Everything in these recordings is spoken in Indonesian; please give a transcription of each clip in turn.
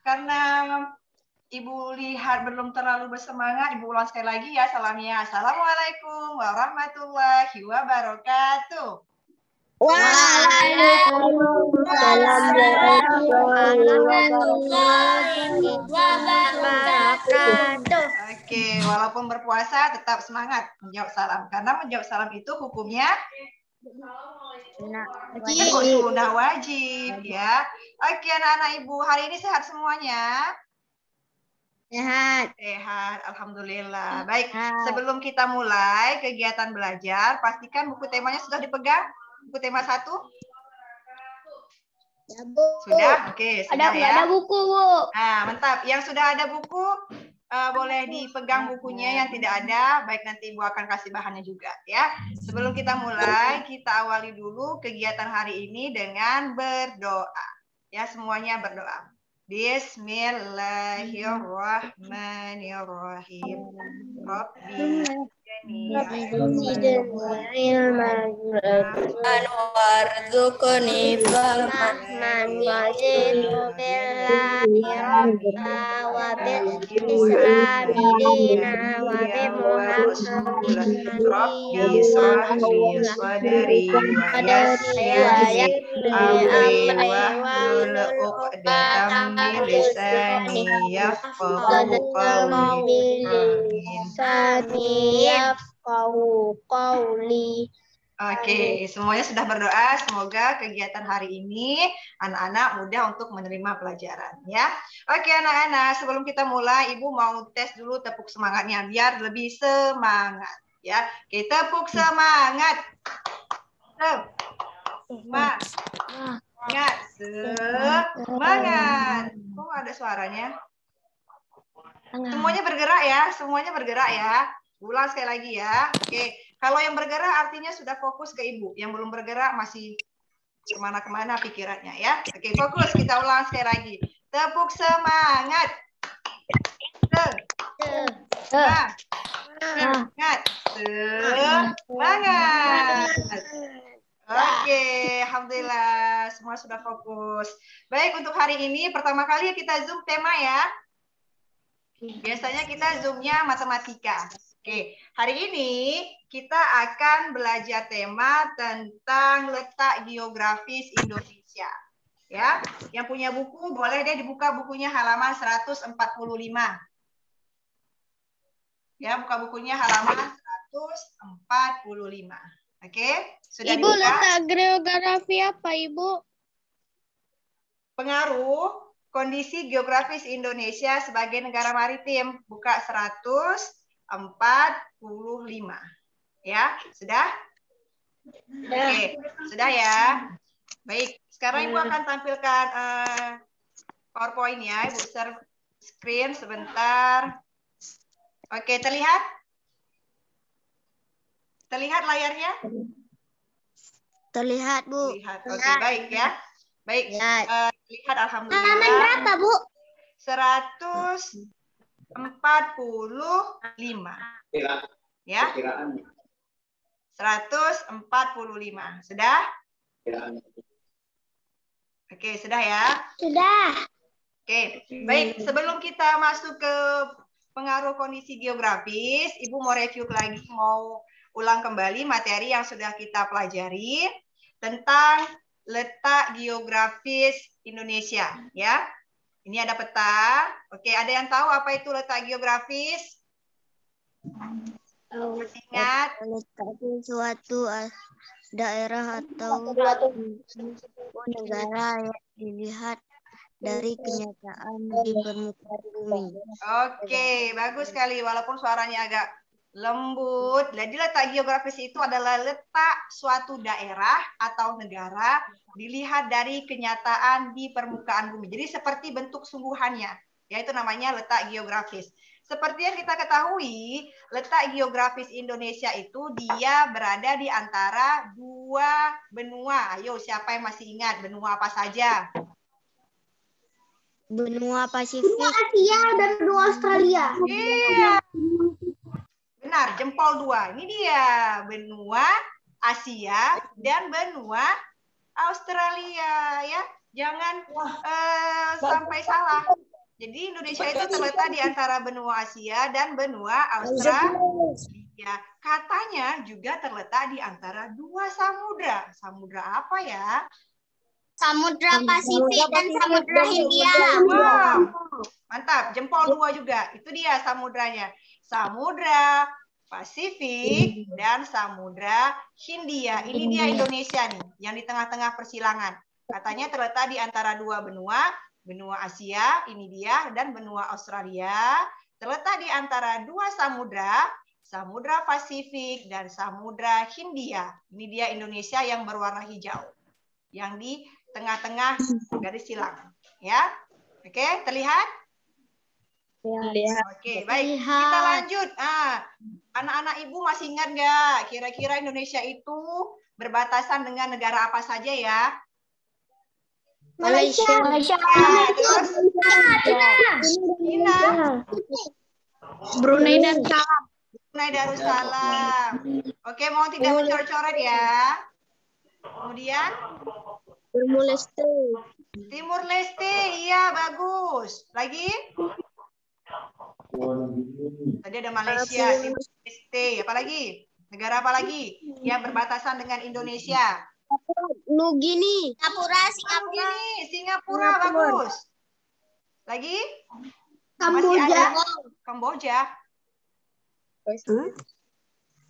karena Ibu lihat belum terlalu bersemangat, Ibu ulang sekali lagi ya salamnya. Assalamualaikum warahmatullahi wabarakatuh. Waalaikumsalam warahmatullahi wabarakatuh. Oke, walaupun berpuasa tetap semangat menjawab salam. Karena menjawab salam itu hukumnya sunnah wajib ya. Oke, anak-anak Ibu, hari ini sehat semuanya? Sehat. Sehat, alhamdulillah. Baik, sebelum kita mulai kegiatan belajar, pastikan buku temanya sudah dipegang. Buku tema 1? Ya, Bu. Sudah? Oke, sudah ya. Ada buku, Bu. Nah, mantap. Yang sudah ada buku, boleh dipegang bukunya. Yang tidak ada, baik nanti Ibu akan kasih bahannya juga ya. Sebelum kita mulai, kita awali dulu kegiatan hari ini dengan berdoa. Ya, semuanya berdoa. Bismillahirrahmanirrahim. Rabbi warzuqni fahman wazidu billahi rabba wa bil islami dina wa bi muhammadin Rabbi shrahli sadri wa yassirli amri wahlul 'uqdatam min lisani yafqahu qawli. Oke, semuanya sudah berdoa. Semoga kegiatan hari ini anak-anak mudah untuk menerima pelajaran ya. Oke anak-anak, sebelum kita mulai, Ibu mau tes dulu tepuk semangatnya biar lebih semangat ya. Kita tepuk semangat. Semangat. Semangat. Kok ada suaranya? Semuanya bergerak ya, semuanya bergerak ya. Ulang sekali lagi ya. Oke, kalau yang bergerak artinya sudah fokus ke Ibu. Yang belum bergerak masih kemana-kemana pikirannya ya. Oke, fokus. Kita ulang sekali lagi. Tepuk semangat. Semangat. Semangat. Oke, alhamdulillah semua sudah fokus. Baik, untuk hari ini pertama kali kita Zoom tema ya. Biasanya kita Zoom-nya matematika. Oke, hari ini kita akan belajar tema tentang letak geografis Indonesia. Ya, yang punya buku boleh deh dibuka bukunya halaman 145. Ya, buka bukunya halaman 145. Oke, sudah Ibu, dibuka? letak geografi apa, Ibu? Pengaruh kondisi geografis Indonesia sebagai negara maritim. Buka 145. Ya, sudah? Oke, sudah ya. Baik, sekarang Ibu akan tampilkan PowerPoint ya. Ibu share screen sebentar. Oke, terlihat? Terlihat layarnya? Terlihat, Bu. Terlihat. Oke, baik ya. Baik, lihat alhamdulillah. Halaman berapa, Bu? 145. Ya. 145. Sudah? Oke, sudah ya? Sudah. Oke, baik. Sebelum kita masuk ke pengaruh kondisi geografis, Ibu mau review lagi, mau ulang kembali materi yang sudah kita pelajari tentang letak geografis Indonesia, ya. Ini ada peta. Oke, ada yang tahu apa itu letak geografis? Ingat? Letak suatu daerah atau negara yang dilihat dari kenyataan di permukaan bumi. Oke, bagus sekali. Walaupun suaranya agak lembut. Jadi letak geografis itu adalah letak suatu daerah atau negara dilihat dari kenyataan di permukaan bumi. Jadi seperti bentuk sungguhannya, yaitu namanya letak geografis. Seperti yang kita ketahui, letak geografis Indonesia itu dia berada di antara dua benua. Ayo, siapa yang masih ingat benua apa saja? Benua Pasifik. Benua Asia dan benua Australia. Iya. Benar, jempol 2. Ini dia, benua Asia dan benua Australia ya. Jangan sampai salah. Jadi Indonesia itu terletak di antara benua Asia dan benua Australia. Katanya juga terletak di antara dua samudra. Samudra apa ya? Samudra Pasifik dan Samudra Hindia. Wow, mantap. Jempol 2 juga. Itu dia samudranya. Samudra Pasifik dan Samudra Hindia. Ini dia Indonesia nih, yang di tengah-tengah persilangan. Katanya terletak di antara dua benua. Benua Asia, ini dia, dan benua Australia. Terletak di antara dua samudra. Samudra Pasifik dan Samudra Hindia. Ini dia Indonesia yang berwarna hijau. Yang di tengah-tengah garis silang. Ya, oke, terlihat? Oke, baik. Kita lanjut. Anak-anak ibu masih ingat nggak? Kira-kira Indonesia itu berbatasan dengan negara apa saja ya? Malaysia. Terus? China. Brunei Darussalam. Brunei Darussalam. Oke, mohon tidak mencoret-coret ya. Kemudian? Timur Leste. Timur Leste, iya bagus. Lagi? Tadi ada Malaysia, Timur Leste. Apa lagi? Negara apa lagi yang berbatasan dengan Indonesia? Nugini. Singapura, bagus. Lagi? Masih ada Kamboja.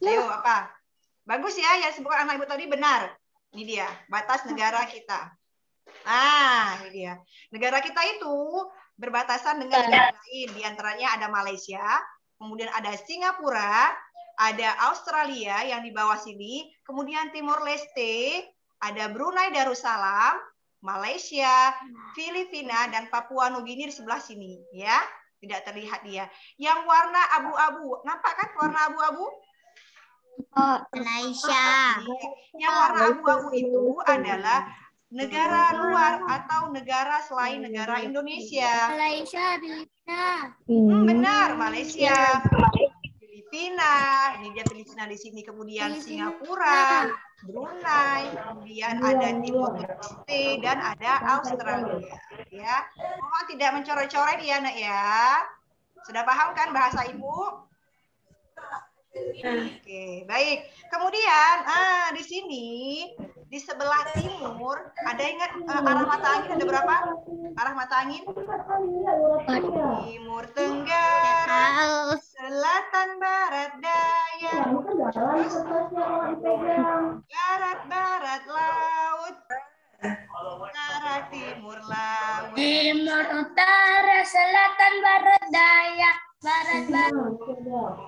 Ayo, apa? Bagus ya, yang disebutkan anak ibu tadi benar. Ini dia, batas negara kita. Ini dia. Negara kita itu berbatasan dengan negara lain. Di antaranya ada Malaysia, kemudian ada Singapura, ada Australia yang di bawah sini, kemudian Timor Leste, ada Brunei Darussalam, Malaysia, Filipina, dan Papua Nugini di sebelah sini. Ya, tidak terlihat dia. Yang warna abu-abu, nampak kan warna abu-abu? Malaysia. Yang warna abu-abu itu adalah negara luar atau negara selain negara Indonesia. Malaysia, Filipina. Benar, Malaysia, Filipina. Ini dia Filipina di sini. Kemudian Singapura, Brunei, kemudian ada Timor Leste dan ada Australia. Ya, mohon tidak mencoret-coret ya, Nak ya. Sudah paham kan bahasa Ibu? Oke, baik. Kemudian, di sini di sebelah timur ada ingat arah mata angin ada berapa? Arah mata angin? Timur, tenggara, selatan, barat, daya, barat, barat, laut, utara, timur, laut. Timur, utara, selatan, barat, daya, barat,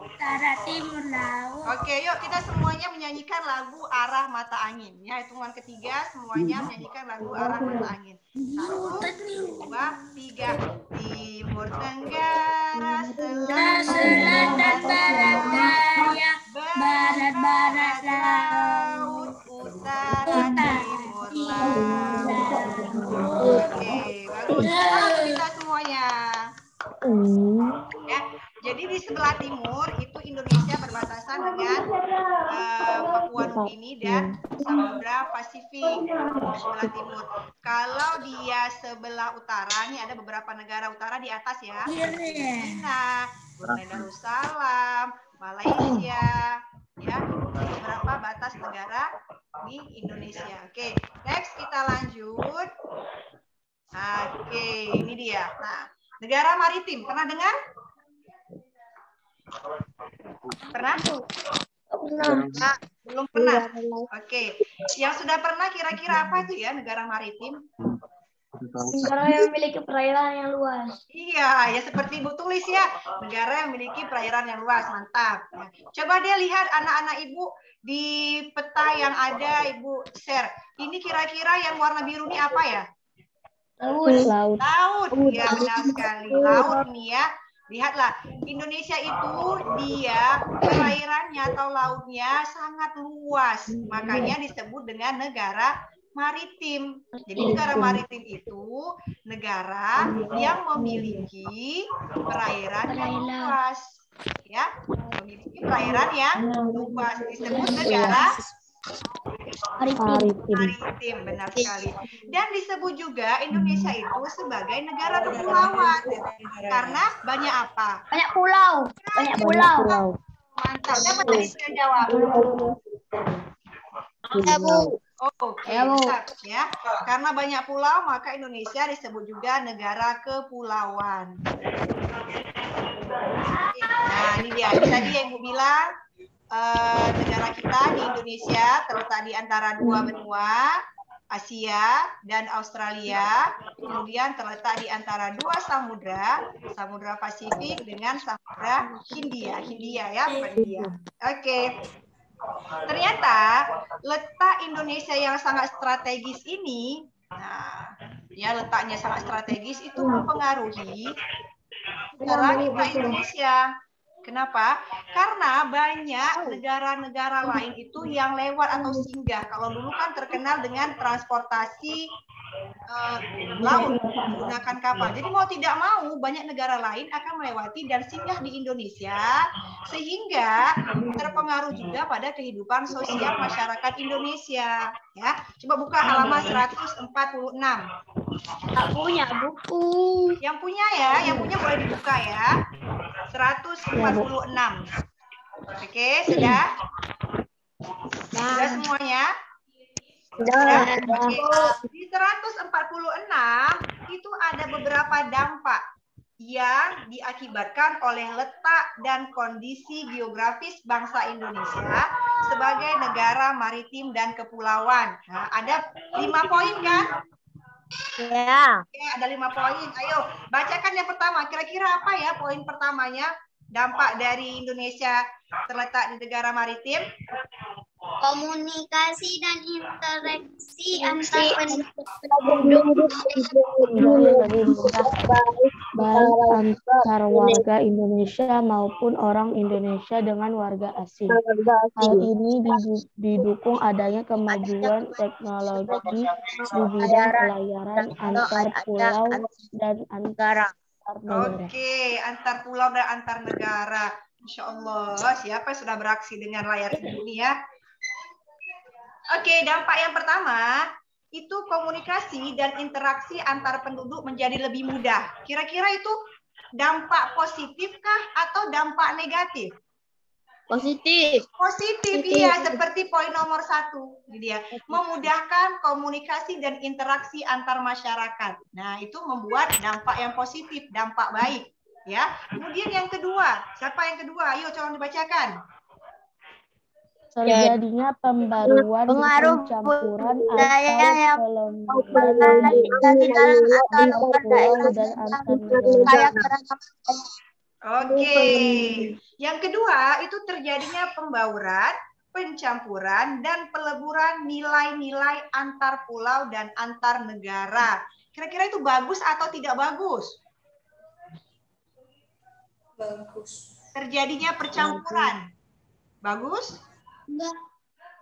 utara, timur, laut. Oke, yuk kita semuanya menyanyikan lagu Arah Mata Angin. Ya, hitungan ketiga semuanya menyanyikan lagu Arah Mata Angin. 1, 2, 3. Timur, tenggara, Selatan, barat, daya, barat, barat, laut, utara, timur, laut. Oke, bagus. Kita semuanya. Ya, jadi di sebelah timur itu Indonesia berbatasan dengan Papua Nugini dan Samudra Pasifik. Sebelah timur. Kalau dia sebelah utara, nih ada beberapa negara utara di atas ya. Filipina, Brunei Darussalam, Malaysia, ya, beberapa batas negara di Indonesia. Oke, next kita lanjut. Oke, ini dia. Nah, negara maritim, pernah dengar? Pernah? Belum pernah. Oke. Yang sudah pernah kira-kira apa itu ya negara maritim? Negara yang memiliki perairan yang luas. Iya, ya seperti Ibu tulis ya. Negara yang memiliki perairan yang luas. Mantap. Ya. Coba dia lihat anak-anak Ibu di peta yang ada Ibu share. Ini kira-kira yang warna biru ini apa ya? Laut. Laut. Ya, benar sekali. Laut nih ya. Lihatlah, Indonesia itu dia perairannya atau lautnya sangat luas. Makanya disebut dengan negara maritim. Jadi negara maritim itu negara yang memiliki perairan yang luas. Ya, memiliki perairan yang luas. Disebut negara Maritim, benar sekali. Dan disebut juga Indonesia itu sebagai negara kepulauan. Karena banyak apa? Banyak pulau. Banyak pulau. Mantap. Siapa tadi sudah jawab? Ya, Bu. Oke, benar ya. Karena banyak pulau, maka Indonesia disebut juga negara kepulauan. Nah, ini dia. Ini tadi yang Ibu bilang, negara kita di Indonesia terletak di antara dua benua, Asia dan Australia. Kemudian terletak di antara dua samudra, Samudra Pasifik dengan Samudra Hindia. Hindia ya, bukan India. Oke. Ternyata letak Indonesia yang sangat strategis ini, nah, ya letaknya sangat strategis itu mempengaruhi cara kita Indonesia. Kenapa? Karena banyak negara-negara lain itu yang lewat atau singgah. Kalau dulu kan terkenal dengan transportasi laut menggunakan kapal. Jadi mau tidak mau banyak negara lain akan melewati dan singgah di Indonesia sehingga terpengaruh juga pada kehidupan sosial masyarakat Indonesia. Ya, coba buka halaman 146. Tak punya buku. Yang punya ya, yang punya boleh dibuka ya. 146. Oke, sudah? Sudah semuanya? Sudah? Oke. Di 146 itu ada beberapa dampak yang diakibatkan oleh letak dan kondisi geografis bangsa Indonesia sebagai negara maritim dan kepulauan. Nah, ada 5 poin kan? Ya. Oke, ada 5 poin. Ayo, bacakan yang pertama. Kira-kira apa ya poin pertamanya? Dampak dari Indonesia terletak di negara maritim. Komunikasi dan interaksi antar penduduk. Baik antar warga Indonesia maupun orang Indonesia dengan warga asing. Hal ini didukung adanya kemajuan teknologi di bidang pelayaran antar pulau dan antar negara. Oke, antar pulau dan antar negara. Masya Allah, siapa yang sudah beraksi dengan layar ini ya? Oke, dampak yang pertama itu komunikasi dan interaksi antar penduduk menjadi lebih mudah. Kira-kira itu dampak positifkah atau dampak negatif? Positif. Positif, iya, seperti poin nomor 1. Jadi ya, memudahkan komunikasi dan interaksi antar masyarakat. Nah, itu membuat dampak yang positif, dampak baik. Ya. Kemudian yang kedua, siapa yang kedua? Ayo, coba dibacakan. Terjadinya pembaruan pencampuran antar kelembagaan pulau dan antar negara. Oke. Yang kedua itu terjadinya pembauran, pencampuran dan peleburan nilai-nilai antar pulau dan antar negara. Kira-kira itu bagus atau tidak bagus? Bagus. Terjadinya percampuran. Bagus?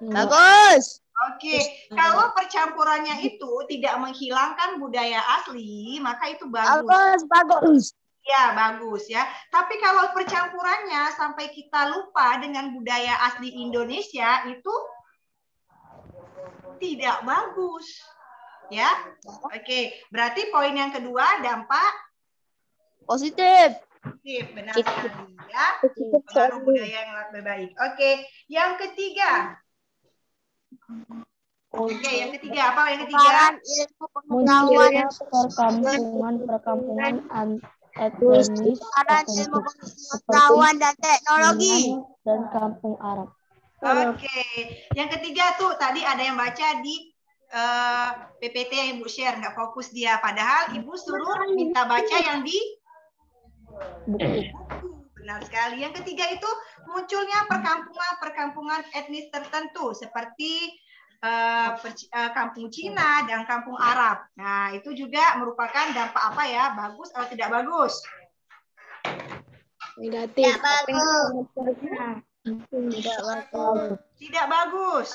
Bagus. Oke, kalau percampurannya itu tidak menghilangkan budaya asli, maka itu bagus. Bagus. Ya, bagus ya. Tapi kalau percampurannya sampai kita lupa dengan budaya asli Indonesia, itu tidak bagus. Ya. Oke, berarti poin yang kedua dampak Positif. positif, benar sekali ya. Pengaruh budaya yang lebih baik. Oke, yang ketiga. Oke, yang ketiga apa? Yang ketiga? Munculnya perkampungan etnis Pengetahuan dan teknologi dan kampung Arab. Oke, yang ketiga tuh tadi ada yang baca di PPT yang Ibu share, nggak fokus dia. Padahal Ibu suruh minta baca yang di buku. Benar sekali. Yang ketiga itu munculnya perkampungan etnis tertentu seperti kampung Cina dan kampung Arab. Nah, itu juga merupakan dampak apa ya? Bagus atau tidak bagus? Negatif. Tidak bagus.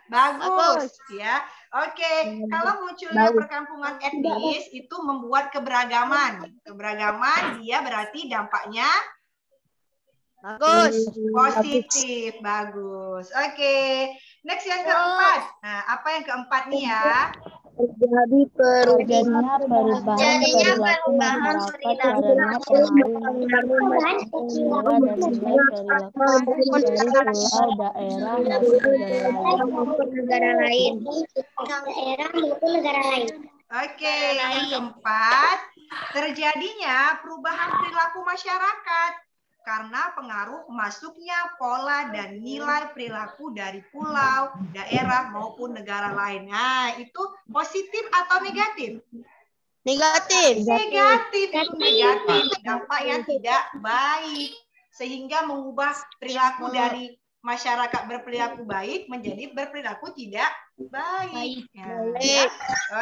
Bagus, ya. Oke, kalau munculnya perkampungan etnis itu membuat keberagaman. Keberagaman dia berarti dampaknya bagus. positif, bagus. Oke. Next yang keempat. Nah, apa yang keempat nih ya? Terjadinya perubahan perilaku masyarakat karena pengaruh nilai dan nilai perilaku dari pulau, daerah, maupun negara lain. Oke, yang keempat, terjadinya perubahan perilaku masyarakat karena pengaruh masuknya pola dan nilai perilaku dari pulau, daerah, maupun negara lain. Nah, itu positif atau negatif? Negatif. Negatif, itu negatif, dampak yang tidak baik. Sehingga mengubah perilaku dari masyarakat berperilaku baik menjadi berperilaku tidak baik. Ya.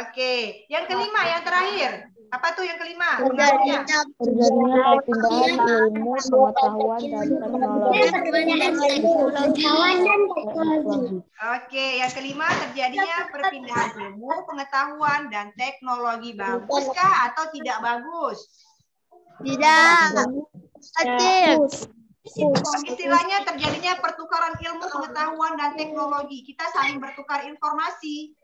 Oke, yang kelima, yang terakhir. Apa tuh yang kelima? Terjadinya perpindahan ilmu, pengetahuan, dan teknologi. Oke, yang kelima, terjadinya perpindahan ilmu, pengetahuan, dan teknologi. Baguskah atau tidak bagus? Tidak. Negatif. Istilahnya terjadinya pertukaran ilmu, pengetahuan, dan teknologi. Kita saling bertukar informasi.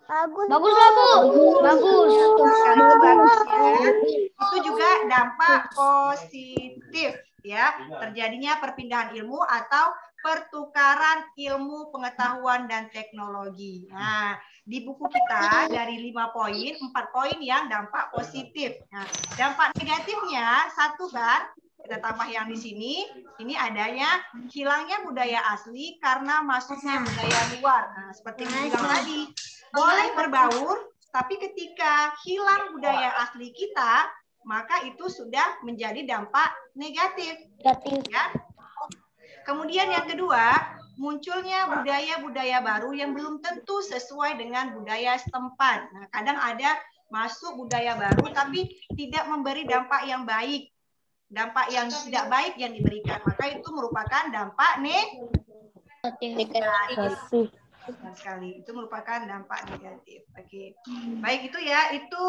Bagus lah, Bu. Bagus. Sekali itu bagus ya. Itu juga dampak positif ya. Terjadinya perpindahan ilmu atau pertukaran ilmu, pengetahuan, dan teknologi. Nah, di buku kita dari 5 poin, 4 poin yang dampak positif. Nah, dampak negatifnya 1 kan? Kita tambah yang di sini, ini adanya hilangnya budaya asli karena masuknya budaya luar. Nah, seperti yang bilang tadi, boleh berbaur, tapi ketika hilang budaya asli kita, maka itu sudah menjadi dampak negatif. Ya. Kemudian yang kedua, munculnya budaya-budaya baru yang belum tentu sesuai dengan budaya setempat. Nah, kadang ada masuk budaya baru, tapi tidak memberi dampak yang baik. Dampak yang tidak baik yang diberikan, maka itu merupakan dampak negatif. Sekali itu merupakan dampak negatif. Oke, baik itu ya, itu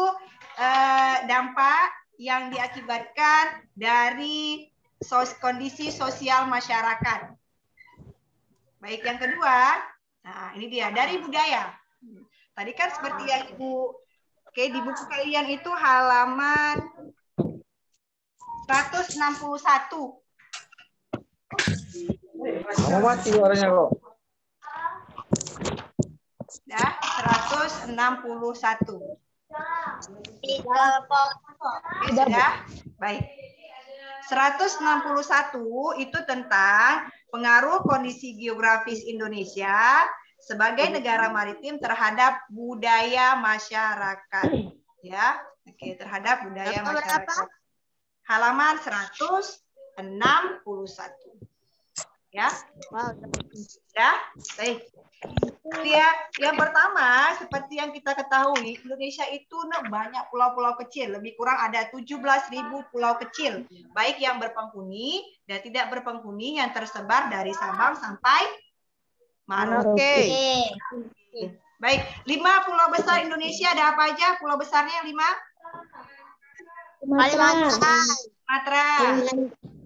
dampak yang diakibatkan dari kondisi sosial masyarakat. Baik, yang kedua, nah ini dia dari budaya. Tadi kan seperti yang Ibu, oke, di buku kalian itu halaman 161. Kamu mati suaranya kok. Ya, 161. Sudah? Baik. 161 itu tentang pengaruh kondisi geografis Indonesia sebagai negara maritim terhadap budaya masyarakat. Ya, oke, terhadap budaya masyarakat. Halaman 161. Ya. Ya, baik. Ya, yang pertama, seperti yang kita ketahui, Indonesia itu banyak pulau-pulau kecil, lebih kurang ada 17.000 pulau kecil, baik yang berpenghuni dan tidak berpenghuni yang tersebar dari Sabang sampai Merauke. Baik, 5 pulau besar Indonesia ada apa aja? Pulau besarnya 5?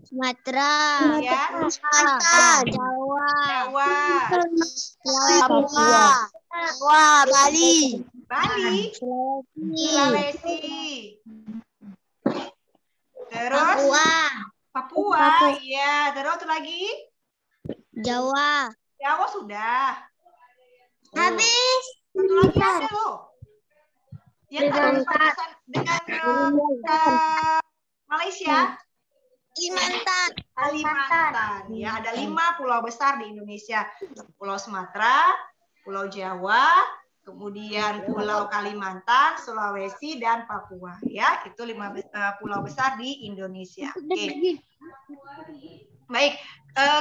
Sumatera, ya, Jawa, Bali, Sulawesi, terus Papua, iya, terus lagi Jawa. Jawa sudah. Habis. Satu lagi ada loh. Yang berbatasan dengan Malaysia. Kalimantan. Ya, ada 5 pulau besar di Indonesia. Pulau Sumatera, Pulau Jawa, kemudian Pulau Kalimantan, Sulawesi, dan Papua. Ya, itu 5 pulau besar di Indonesia. Oke. Baik,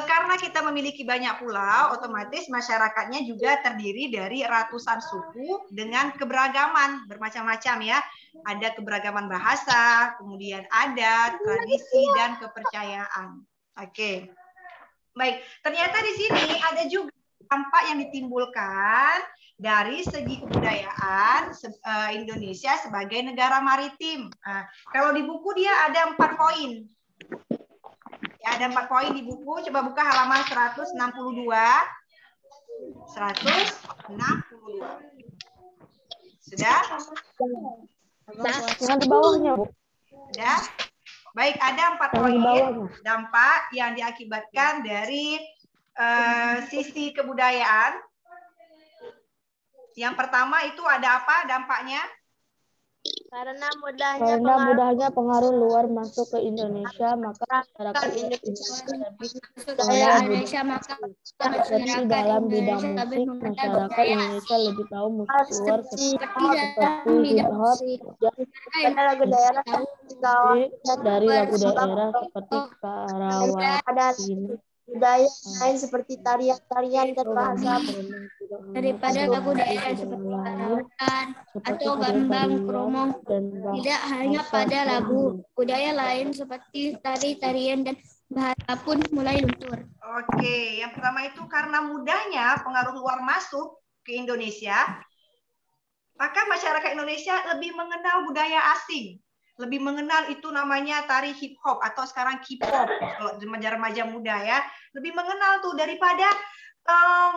karena kita memiliki banyak pulau, otomatis masyarakatnya juga terdiri dari ratusan suku dengan keberagaman bermacam-macam ya. Ada keberagaman bahasa, kemudian adat, tradisi, dan kepercayaan. Oke. Baik, ternyata di sini ada juga dampak yang ditimbulkan dari segi kebudayaan Indonesia sebagai negara maritim. Nah, kalau di buku dia ada 4 poin. Ya, ada 4 poin di buku. Coba buka halaman 162. 162. Sudah? Yang di bawahnya, Bu. Sudah? Baik, ada 4 Yang di poin bawahnya. dampak yang diakibatkan dari sisi kebudayaan. Yang pertama itu ada apa dampaknya? Karena Karena mudahnya pengaruh luar masuk ke Indonesia, maka masyarakat Indonesia lebih mengenal budaya maka seperti dalam bidang musik, masyarakat Indonesia lebih tahu musik luar seperti hip hop, jazz, lagu daerah dari lagu daerah seperti Karawati. budaya lain seperti tarian dan bahasa Daripada lagu daerah seperti Karawitan atau Gambang Kromong, tidak hanya pada lagu, budaya lain seperti tari-tarian dan bahasa pun mulai luntur. Oke, yang pertama itu karena mudahnya pengaruh luar masuk ke Indonesia, maka masyarakat Indonesia lebih mengenal budaya asing. Lebih mengenal itu namanya tari hip hop atau sekarang K-pop kalau remaja-remaja muda ya, lebih mengenal tuh daripada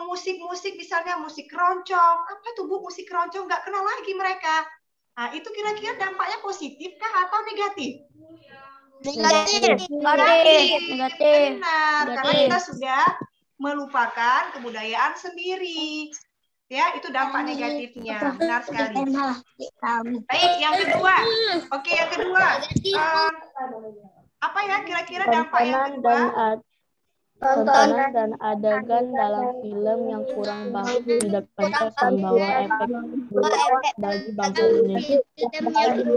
musik-musik misalnya musik keroncong. Apa tuh Bu musik keroncong, nggak kenal lagi mereka. Nah, itu kira-kira dampaknya positif kah atau negatif? negatif. Benar, karena kita sudah melupakan kebudayaan sendiri. Ya, itu dampak negatifnya. Benar sekali. Baik, yang kedua. Oke, yang kedua. Apa ya kira-kira dampak yang kedua? Tontonan dan adegan dalam film yang kurang baik tidak pantas membawa efek buruk bagi bangsa Indonesia.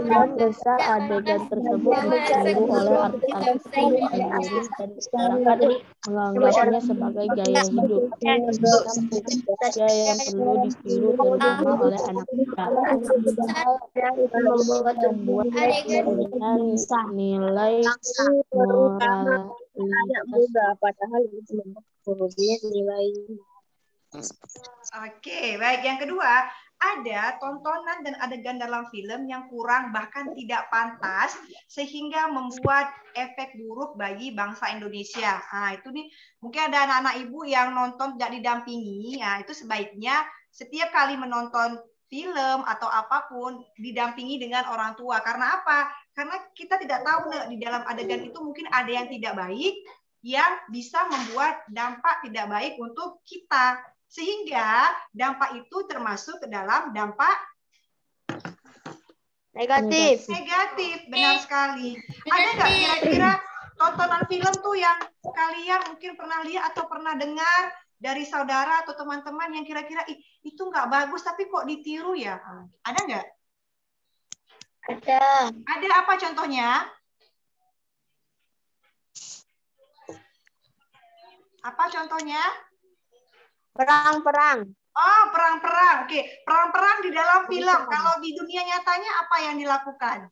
Dan besar adegan tersebut ditiru oleh artis-artis sendiri dan masyarakat menganggapnya sebagai gaya hidup. Budaya yang perlu ditiru terutama oleh anak muda. Membuat nilai moralitas. Padahal nilai. Oke, baik. Yang kedua, ada tontonan dan adegan dalam film yang kurang bahkan tidak pantas sehingga membuat efek buruk bagi bangsa Indonesia. Nah, itu nih mungkin ada anak-anak ibu yang nonton tidak didampingi. Nah, itu sebaiknya setiap kali menonton film atau apapun didampingi dengan orang tua. Karena apa? Karena kita tidak tahu di dalam adegan itu mungkin ada yang tidak baik yang bisa membuat dampak tidak baik untuk kita. Sehingga dampak itu termasuk ke dalam dampak Negatif. negatif. Benar sekali. Ada nggak kira-kira tontonan film tuh yang kalian mungkin pernah lihat atau pernah dengar dari saudara atau teman-teman yang kira-kira itu nggak bagus tapi kok ditiru ya? Ada nggak? Ada. Ada apa contohnya? Apa contohnya? Perang-perang. Oh, perang-perang. Oke, perang-perang di dalam film. Kalau di dunia nyatanya apa yang dilakukan?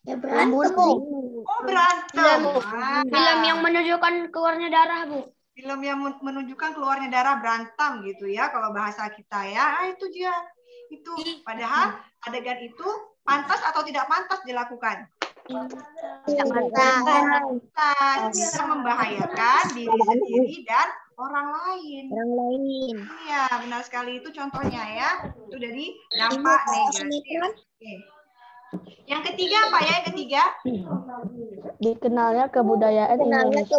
Ya, berantem. Oh, berantem. Film yang menunjukkan keluarnya darah, Bu. Film yang menunjukkan keluarnya darah, berantem gitu ya kalau bahasa kita ya. Ah, itu dia. Itu padahal adegan itu pantas atau tidak pantas dilakukan? Tidak pantas. Bisa membahayakan diri sendiri dan orang lain. Iya, benar sekali itu contohnya ya. Itu dari dampak negatif. Oke. Yang ketiga apa ya? Yang ketiga? Dikenalnya kebudayaan Indonesia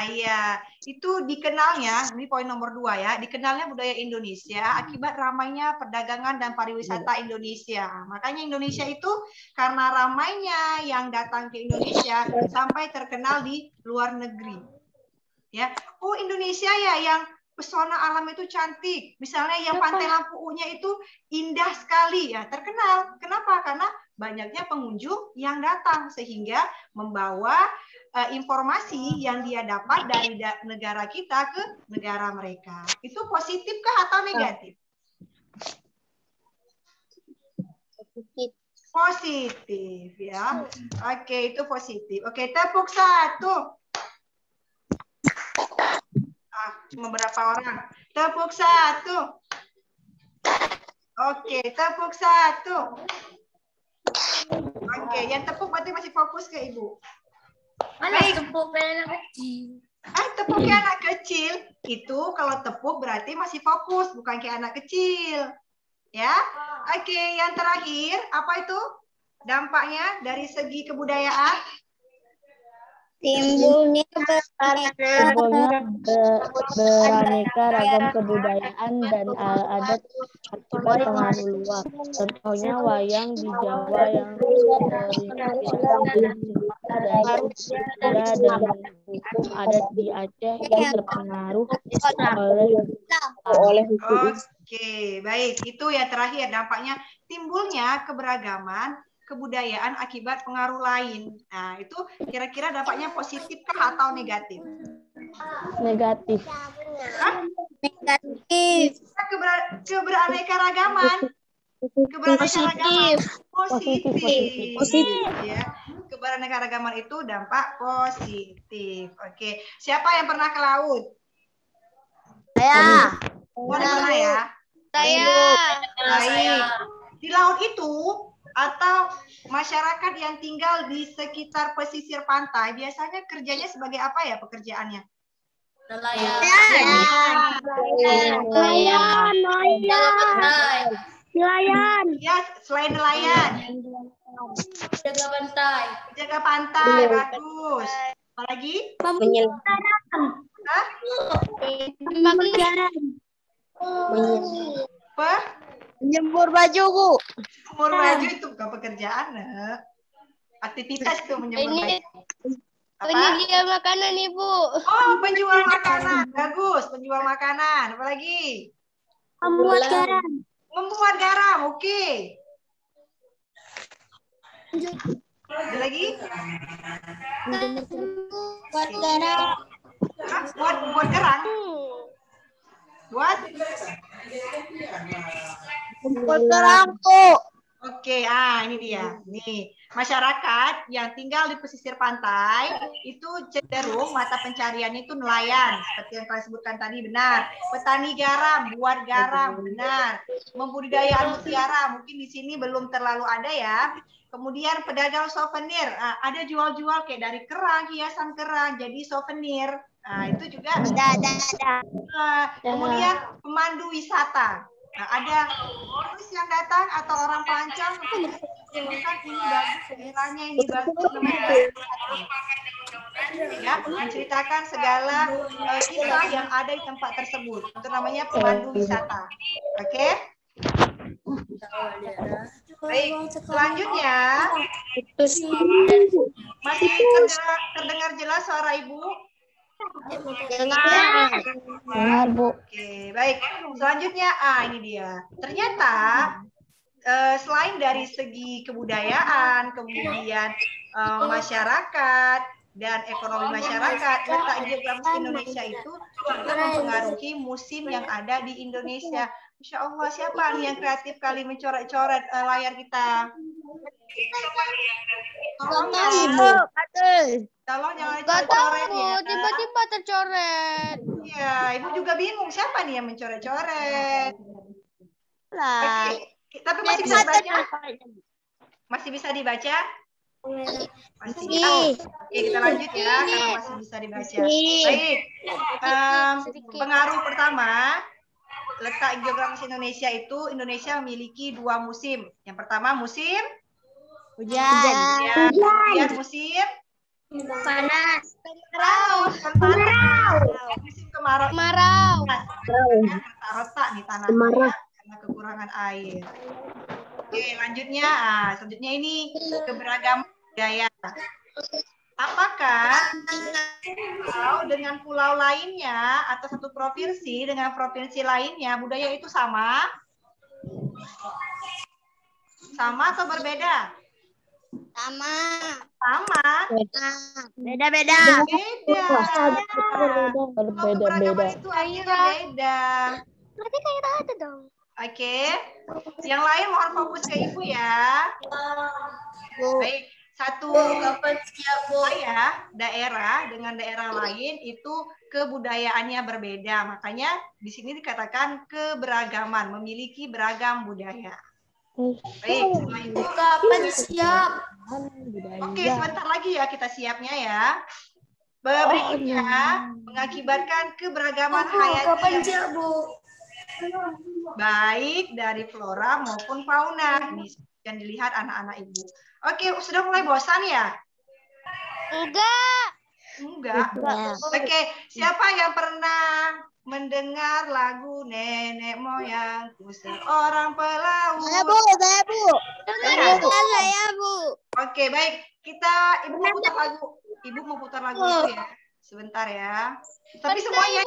Iya. Itu dikenalnya, ini poin nomor 2 ya, dikenalnya budaya Indonesia akibat ramainya perdagangan dan pariwisata Indonesia. Makanya Indonesia itu karena ramainya yang datang ke Indonesia sampai terkenal di luar negeri. Ya, oh Indonesia ya yang pesona alam itu cantik. Misalnya yang Pantai Lampu U-nya itu indah sekali ya, terkenal. Kenapa? Karena banyaknya pengunjung yang datang sehingga membawa informasi yang dia dapat dari negara kita ke negara mereka. Itu positifkah atau negatif? Positif ya. Oke, itu positif. Oke, tepuk satu. Cuma berapa orang? Tepuk satu. Oke, tepuk satu. Oke, Oke, yang tepuk berarti masih fokus ke Ibu. Mana tepuk anak kecil? Tepuk kayak anak kecil. Itu kalau tepuk berarti masih fokus, bukan kayak anak kecil. Ya. Oke, yang terakhir apa itu? Dampaknya dari segi kebudayaan? Timbulnya beraneka ragam kebudayaan dan adat akibat pengaruh luar. Contohnya wayang di Jawa yang terinspirasi dari India dan hukum adat di Aceh yang terpengaruh oleh Oke, baik. Itu yang terakhir dampaknya timbulnya keberagaman kebudayaan akibat pengaruh lain. Nah, itu kira-kira dampaknya positif kah atau negatif? negatif. negatif. Keberaneka-ragaman. Keberaneka-ragaman positif. Ya. Keberaneka-ragaman itu dampak positif. Oke. Siapa yang pernah ke laut? Saya. Pernah ya? Saya. Baik. Di laut itu atau masyarakat yang tinggal di sekitar pesisir pantai biasanya kerjanya sebagai apa ya pekerjaannya? Nelayan. Ya, selain nelayan. Jaga pantai. Jaga pantai, bagus. Apalagi? Hah? Apa? Menjemur baju, Bu. Menjemur baju itu bukan pekerjaan, Nak. Aktivitas itu menjemur baju. Apa? Ini dia makanan, Ibu. Oh, penjual makanan. Bagus, penjual makanan. Apalagi? Membuat garam. Membuat garam, oke. Ada lagi? Buat garam. Hah? Buat garam? Buat? Buat garam, Bu. Oke, ini dia. Nih, masyarakat yang tinggal di pesisir pantai itu cenderung mata pencariannya itu nelayan, seperti yang kalian sebutkan tadi, benar. Petani garam, buat garam, benar. Membudidaya mutiara, mungkin di sini belum terlalu ada ya. Kemudian pedagang souvenir, ada jual-jual kayak dari kerang, hiasan kerang, jadi souvenir. Nah, itu juga. Kemudian pemandu wisata. Nah, ada turis yang datang atau orang pelancong menunjukkan ini bagus, daerahnya ini bagus, namanya ya, menceritakan segala kisah yang ada di tempat tersebut. Itu namanya pemandu wisata. Oke? Baik, selanjutnya masih terdengar jelas suara Ibu? Dengar, Bu. Oke, baik. Selanjutnya, ini dia. Ternyata selain dari segi kebudayaan, kemudian masyarakat dan ekonomi masyarakat, letak geografis Indonesia itu juga mempengaruhi musim yang ada di Indonesia. Masya Allah, siapa nih yang kreatif kali mencoret-coret layar kita? Tolong jangan dicoret-coret ya. Tiba-tiba tercoret. Iya, Ibu juga bingung siapa nih yang mencoret-coret. Lah. Oke, tapi masih bisa dibaca? Masih bisa dibaca? Masih ya. Oke, kita lanjut ya karena masih bisa dibaca. Baik. Pengaruh pertama, letak geografis Indonesia itu Indonesia memiliki 2 musim. Yang pertama musim Hujan. Kemudian musim Panas. kemarau. Musim kemarau. Retak nih tanahnya karena kekurangan air. Oke, selanjutnya ini keberagaman budaya. Apakah pulau dengan pulau lainnya atau satu provinsi dengan provinsi lainnya budaya itu sama? Sama atau berbeda? Sama. Beda-beda. Berbeda-beda. Itu akhirnya beda. Berarti kayak tadi dong. Oke. Yang lain mohon fokus ke Ibu ya. Baik. Satu daerah dengan daerah lain itu kebudayaannya berbeda. Makanya di sini dikatakan keberagaman, memiliki beragam budaya. Baik, semua ibu. Kapan siap? Oke, sebentar lagi ya kita siapnya ya. Berikutnya mengakibatkan keberagaman hayati Kapan yang siap, Bu? baik dari flora maupun fauna. Ini yang dilihat anak-anak ibu. Oke, sudah mulai bosan ya? Enggak. Oke, siapa yang pernah mendengar lagu nenek moyangku seorang pelaut? Saya, Bu. Saya, Oke, baik. Ibu mau putar lagu. Ibu mau putar lagu itu ya. Sebentar ya. Tapi semuanya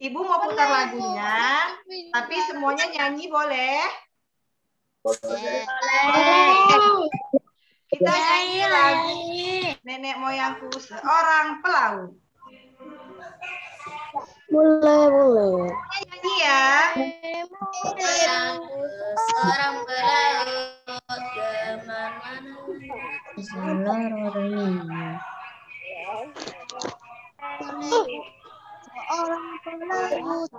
Ibu mau putar lagunya, tapi semuanya nyanyi boleh? Boleh. Kita nyanyi lagu nenek moyangku seorang pelaut. Boleh. Nyanyi ya. Seorang pelaut kemana-mana. Seluruh dunia. Seorang pelaut.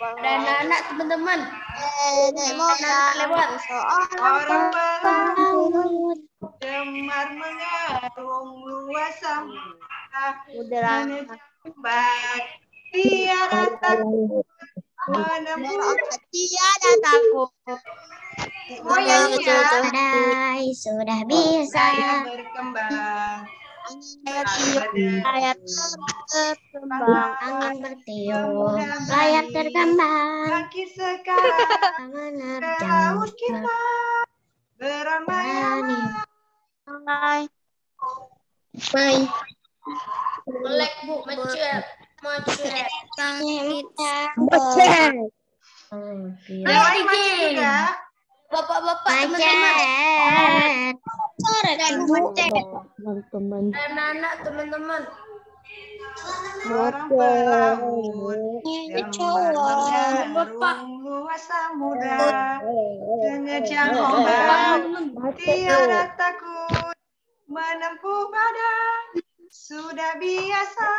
Ada anak-anak teman-teman. Nenek moyang Lewat. Seorang pelaut gemar mengarung luas samudra menempat tiada takut menempuh tiada takut. Moyangnya Sudah bisa. saya berkembang. Sayap berkembang, angin bertiup, sayap berkembang. Bangkit sekarang ke Menerjang laut kita beramai-ramai. Melek, Bu, macet. Lewat macet juga. Bapak-bapak, teman-teman. Teman-teman. Anak-anak, teman-teman. Seorang pelaut gemar mengarung luas samudra menerjang ombak tiada takut menempuh badan sudah biasa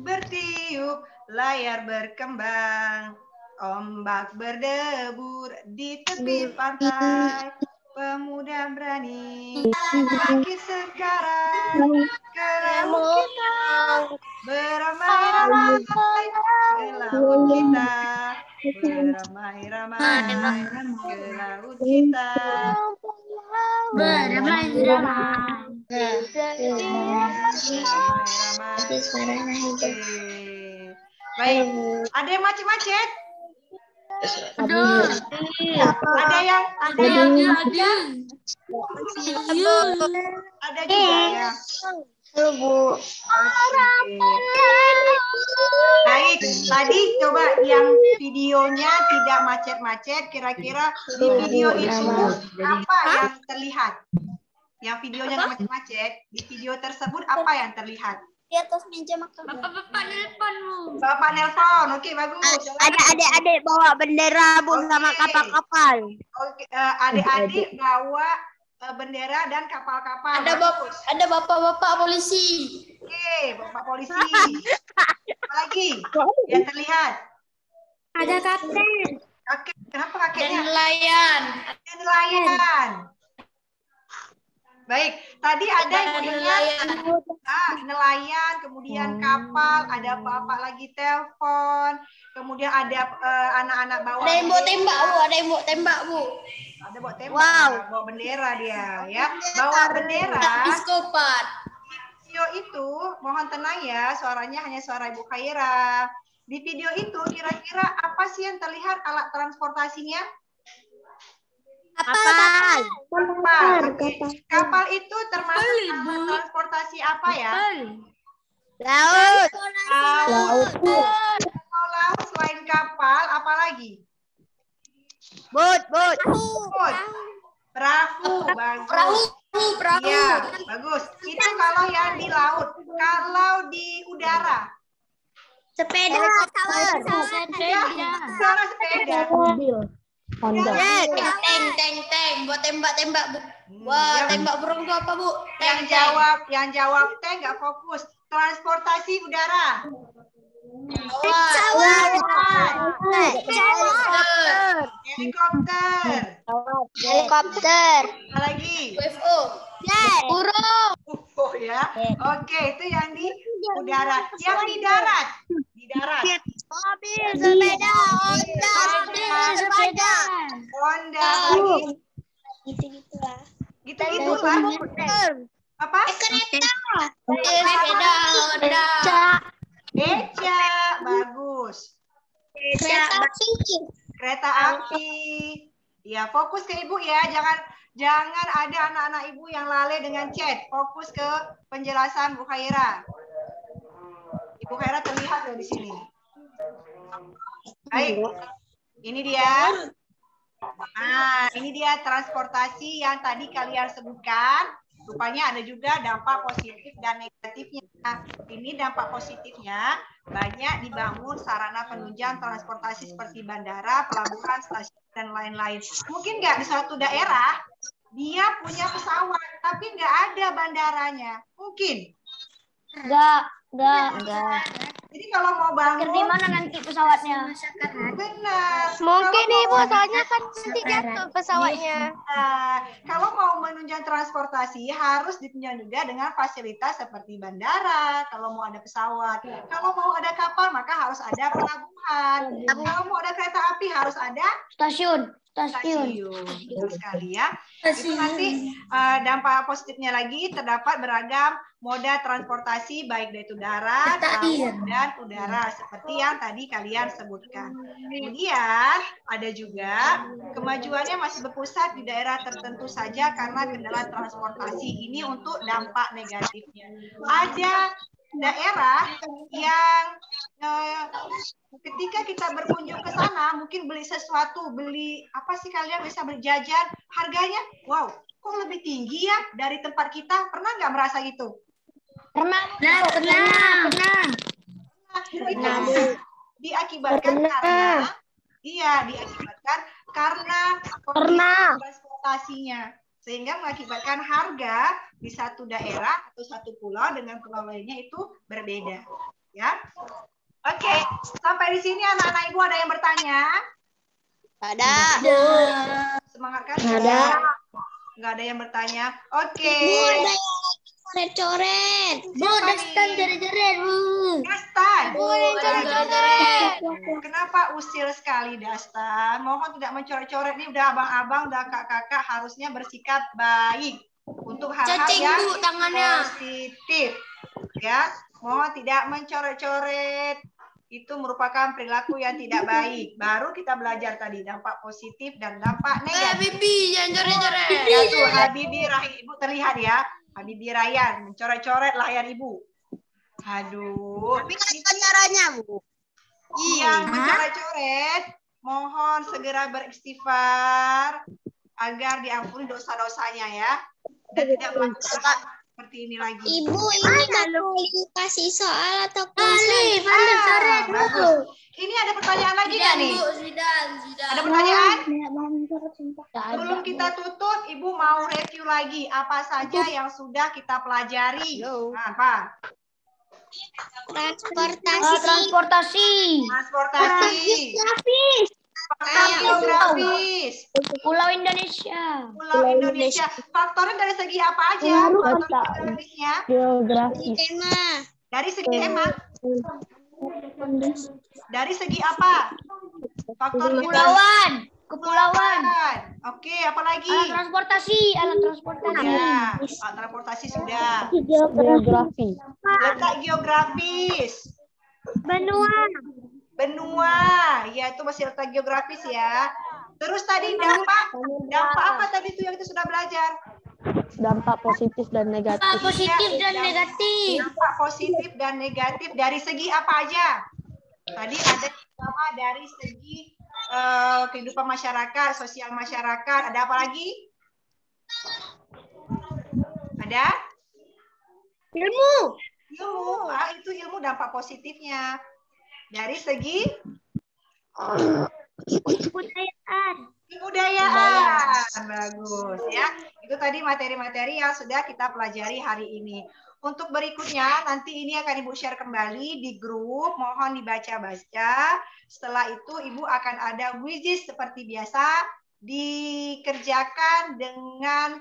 bertiup layar berkembang ombak berdebur di tepi pantai pemuda berani bangkit sekarang ke laut kita beramai-ramai ke laut kita beramai-ramai ke laut kita Baik, ada yang macet-macet? Ada yang ada juga ya. Baik, tadi coba yang videonya tidak macet-macet, kira-kira di video itu apa yang terlihat? Yang videonya nggak macet-macet, di video tersebut apa yang terlihat? Di atas meja makan. Bapak nelpon, Bu. Bapak nelpon, oke bagus. Ada adik-adik bawa bendera Bu sama Oke. kapal-kapal. Oke, adik-adik bawa bendera dan kapal-kapal. Ada bapak-bapak polisi. Oke, Bapak polisi. Apa lagi yang terlihat? Ada kapten. Oke, kenapa Dan kakeknya? nelayan. Ada nelayan. Baik, tadi ada yang Nelayan. nelayan, kemudian kapal, ada bapak lagi telepon, kemudian ada anak-anak bawa. Ada yang bawa tembak, Bu. Ada yang bawa tembak, Bu. Ada bawa tembak, bawa bendera dia, ya. Bawa bendera. Psikopat. Video itu, mohon tenang ya, suaranya hanya suara Ibu Khaira. Di video itu kira-kira apa sih yang terlihat alat transportasinya? Kapal. Oke. Kapal itu termasuk alat transportasi apa ya? Laut. Kalau laut selain kapal, apa lagi? Bot. Boat. Perahu, bagus. Perahu. Iya, bagus. Itu kalau yang di laut. Kalau di udara, Sepeda. cara sepeda. Mobil. Honda. Tank. Buat tembak-tembak, Bu. Wah, Yang- tembak burung itu apa, Bu? Yang jawab tank nggak fokus. Transportasi udara. Pesawat. Helikopter. Helikopter. Apa lagi? UFO. Burung. UFO ya. Oke, itu yang di udara. Yang di darat. Di darat. Mobil, sepeda, Honda, sepeda. Honda lagi. Gitu-gitu lah. Gitu-gitu lah. Apa? Kereta. Sepeda Honda. Beca. Bagus. Kereta api. Kereta api. Ya, fokus ke Ibu ya. Jangan ada anak-anak Ibu yang lalai dengan chat. Fokus ke penjelasan Bu Khaira. Ibu Khaira terlihat loh di sini. Baik. Ini dia. Nah, ini dia transportasi yang tadi kalian sebutkan. Rupanya ada juga dampak positif dan negatifnya. Ini dampak positifnya, banyak dibangun sarana penunjang transportasi seperti bandara, pelabuhan, stasiun, dan lain-lain. Mungkin nggak di suatu daerah, dia punya pesawat, tapi nggak ada bandaranya. Mungkin. Enggak. Jadi kalau mau bangun, Di mana nanti pesawatnya? benar. Mungkin Kalau Ibu mau- soalnya kan nanti jatuh pesawatnya. Kalau mau menunjang transportasi harus ditunjang juga dengan fasilitas seperti bandara. Kalau mau ada pesawat, kalau mau ada kapal maka harus ada pelabuhan. Kalau mau ada kereta api harus ada Stasiun. Betul sekali ya. Itu nanti dampak positifnya lagi terdapat beragam moda transportasi baik dari darat, laut, dan udara seperti yang tadi kalian sebutkan. Kemudian ada juga kemajuannya masih berpusat di daerah tertentu saja karena kendala transportasi ini untuk dampak negatifnya. Ada daerah yang ketika kita berkunjung ke sana mungkin beli sesuatu, beli apa sih kalian bisa beli jajan, harganya wow, kok lebih tinggi ya dari tempat kita. Pernah nggak merasa gitu? Pernah. Itu diakibatkan karena kondisi transportasinya, sehingga mengakibatkan harga di satu daerah atau satu pulau dengan pulau lainnya itu berbeda ya. Oke, sampai di sini anak-anak Ibu ada yang bertanya? Ada. Semangat kan? Ada. Nggak ada yang bertanya. Oke. Ada yang coret-coret. Dastan Jeret-jeret, Bu. Dastan. Jeret-jeret. Kenapa usil sekali Dastan? Mohon tidak mencoret-coret. Ini udah abang-abang, udah kakak-kakak harusnya bersikap baik untuk hal-hal Cacing, yang Bu, tangannya. positif. Ya, mohon tidak mencoret-coret. Itu merupakan perilaku yang tidak baik. Baru kita belajar tadi dampak positif dan dampak negatif. Bibi, jangan jeret-jeret. Ya tuh, Habibie Ibu terlihat ya. Habibie Rayyan mencoret-coret layar Ibu. Aduh. Tapi kan caranya, Bu. Yang mencoret-coret, mohon segera beristighfar agar diampuni dosa-dosanya ya. Dan tidak melakukan hal seperti ini lagi. Ibu, ini kalau kasih soal atau Balik, coret, Bu. Bagus. Ini ada pertanyaan lagi nggak nih? Zidan. Ada pertanyaan? Sebelum kita tutup, Ibu mau review lagi apa saja yang sudah kita pelajari. Nah, apa? transportasi. Transportasi. Faktor geografis. Pulau Indonesia. Pulau Indonesia. Faktornya dari segi apa aja? Faktor geografisnya. Geografis. Tema. Dari segi tema. Dari segi apa? Faktor Kepulauan. Kepulauan. Oke, apa lagi? Alat transportasi. Ya, alat transportasi sudah. Geografi. Letak geografis. Benua, ya itu masih letak geografis ya. Terus tadi dampak apa tadi itu yang kita sudah belajar? Dampak positif dan negatif. Positif dan negatif. Dampak positif dan negatif dari segi apa aja? Tadi ada pertama dari segi kehidupan masyarakat, sosial masyarakat. Ada apa lagi? Ada? Ilmu. Itu ilmu dampak positifnya. Dari segi kebudayaan. Bagus ya. Itu tadi materi-materi yang sudah kita pelajari hari ini. untuk berikutnya nanti ini akan Ibu share kembali di grup, mohon dibaca-baca. Setelah itu Ibu akan ada quiz seperti biasa, dikerjakan dengan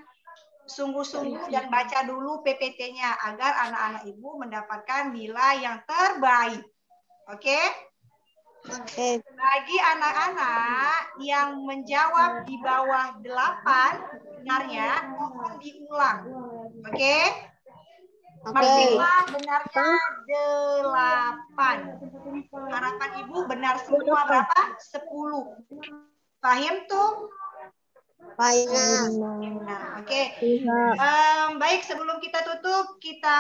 sungguh-sungguh dan baca dulu PPT-nya agar anak-anak Ibu mendapatkan nilai yang terbaik. Oke? Bagi anak-anak yang menjawab di bawah 8 benarnya, mohon diulang. Oke? Maksimal benarnya 8. Harapan Ibu benar semua berapa? 10. Paham tuh? Nah, oke. Baik, sebelum kita tutup, kita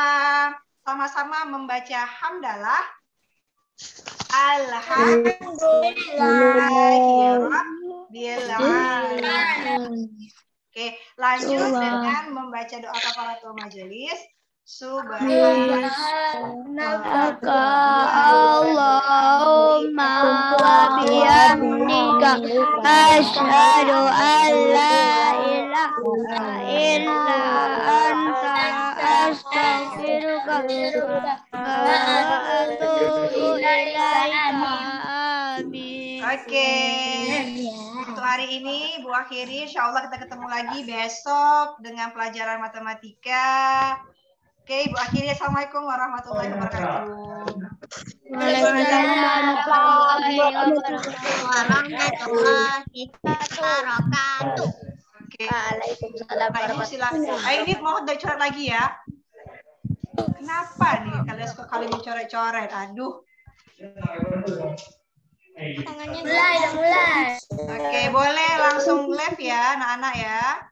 sama-sama membaca hamdalah. Alhamdulillah. Oke, lanjut dengan membaca doa kafaratul majelis. Subhanaka Allahumma wa bihamdika asyhadu an la ilaha illa anta astaghfiruka wa atubu ilaika. Amin. Oke. Untuk hari ini Bu akhiri, insya Allah kita ketemu lagi besok dengan pelajaran matematika. Oke, Ibu akhiri. Assalamualaikum warahmatullahi wabarakatuh. Waalaikumsalam warahmatullahi wabarakatuh. Oke. Ibu silakan. Ini mau coret lagi ya. Kenapa nih kalian suka kali mencoret-coret? Aduh. Mulai. Oke, boleh langsung live ya anak-anak ya.